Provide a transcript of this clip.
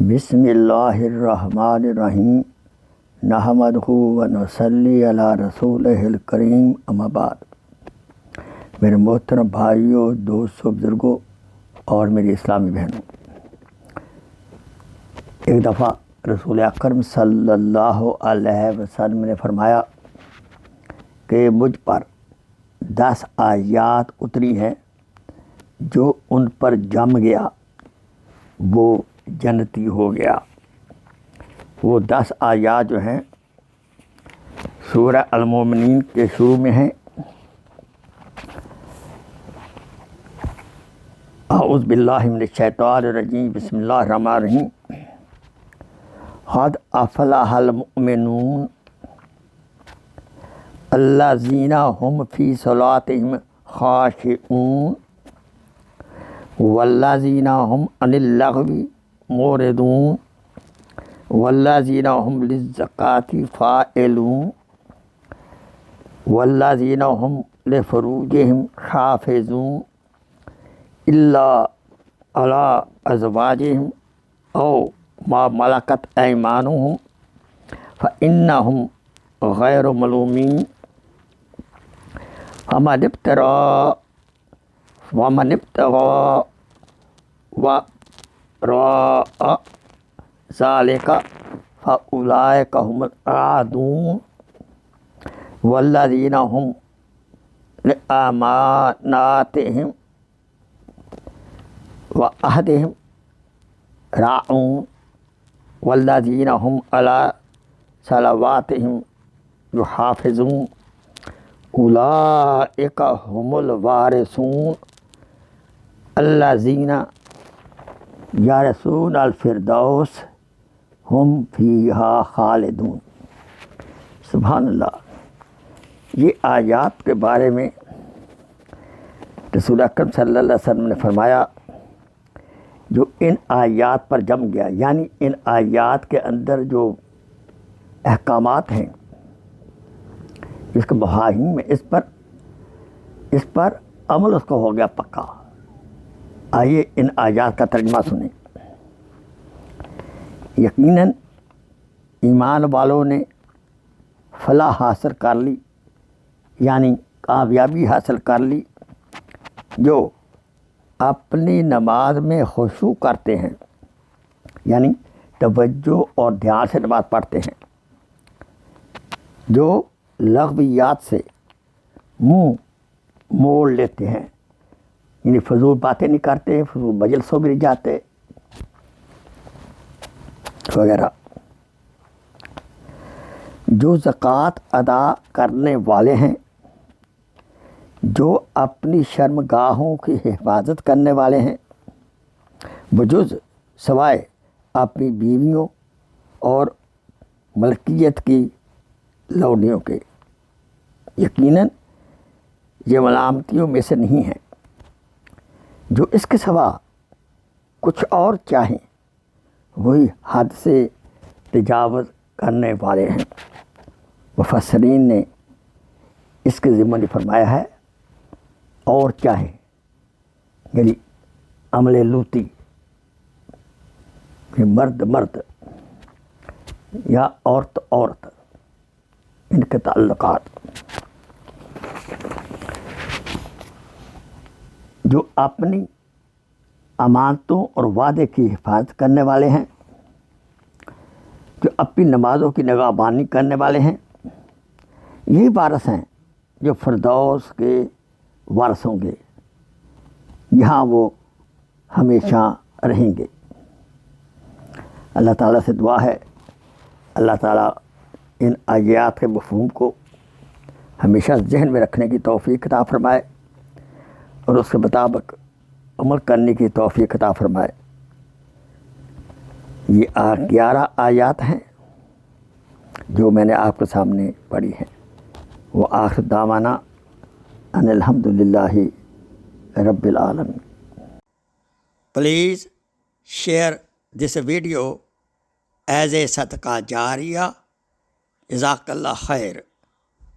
بسم اللہ الرحمن الرحیم نحمدہ و نصلی علی رسولہ الکریم اما بعد۔ میرے محترم بھائیوں، دوستوں، بزرگوں اور میری اسلامی بہنوں، ایک دفعہ رسول اکرم صلی اللہ علیہ وسلم نے فرمایا کہ مجھ پر 10 آیات اتری ہیں، جو ان پر جم گیا وہ جنتی ہو گیا۔ وہ 10 آیات جو ہیں سورہ المومنین کے شروع میں ہیں۔ اعوذ باللہ من الشیطان الرجیم، بسم اللہ الرحمن الرحیم۔ قد افلح المؤمنون الذین هم فی صلاتهم خاشعون والذین هم عن اللغو معرضون والذین هم للزکاة فاعلون والذین هم لفروجهم حافظون الا علی ازواجهم او ما ملکت ایمانهم فإنهم غیر ملومین ومن ابتغى وراء ذلك فأولئك هم العادون والذين هم لأماناتهم وعهدهم راعون والذين هم على صلواتهم يحافظون اولئک هم الوارثون الذین یرثون الفردوس ہم فیہا خالدون۔ سبحان اللہ۔ یہ آیات کے بارے میں رسول اکرم صلی اللہ علیہ وسلم نے فرمایا جو ان آیات پر جم گیا، یعنی ان آیات کے اندر جو احکامات ہیں جس کے مفاہیم میں اس پر عمل اس کو ہو گیا پکا۔ آئیے ان آیات کا ترجمہ سنیں۔ یقیناً ایمان والوں نے فلاح حاصل کر لی، یعنی کامیابی حاصل کر لی، جو اپنی نماز میں خشوع کرتے ہیں، یعنی توجہ اور دھیان سے نماز پڑھتے ہیں، جو لغویات سے منہ موڑ لیتے ہیں، یعنی فضول باتیں نہیں کرتے، فضول مجلسوں میں نہیں جاتے وغیرہ، جو زکوٰۃ ادا کرنے والے ہیں، جو اپنی شرمگاہوں کی حفاظت کرنے والے ہیں، بجز سوائے اپنی بیویوں اور ملکیت کی لونیوں کے۔ یقیناً یہ ملامتیوں میں سے نہیں ہیں۔ جو اس کے سوا کچھ اور چاہیں وہی حد سے تجاوز کرنے والے ہیں۔ مفسرین نے اس کے ضمن فرمایا ہے اور چاہیں، یعنی عمل لوطی، کہ مرد یا عورت ان کے تعلقات، جو اپنی امانتوں اور وعدے کی حفاظت کرنے والے ہیں، جو اپنی نمازوں کی نگہبانی کرنے والے ہیں، یہی وارث ہیں جو فردوس کے وارث ہوں گے، یہاں وہ ہمیشہ رہیں گے۔ اللہ تعالیٰ سے دعا ہے اللہ تعالیٰ ان آیات کے مفہوم کو ہمیشہ ذہن میں رکھنے کی توفیق عطا فرمائے اور اس کے مطابق عمل کرنے کی توفیق عطا فرمائے۔ یہ 11 آیات ہیں جو میں نے آپ کے سامنے پڑھی ہیں۔ وہ آخر دعوانا ان الحمدللہ رب العالمین۔ Please share this video as a صدقہ جاریہ۔ جزاک اللہ خیر۔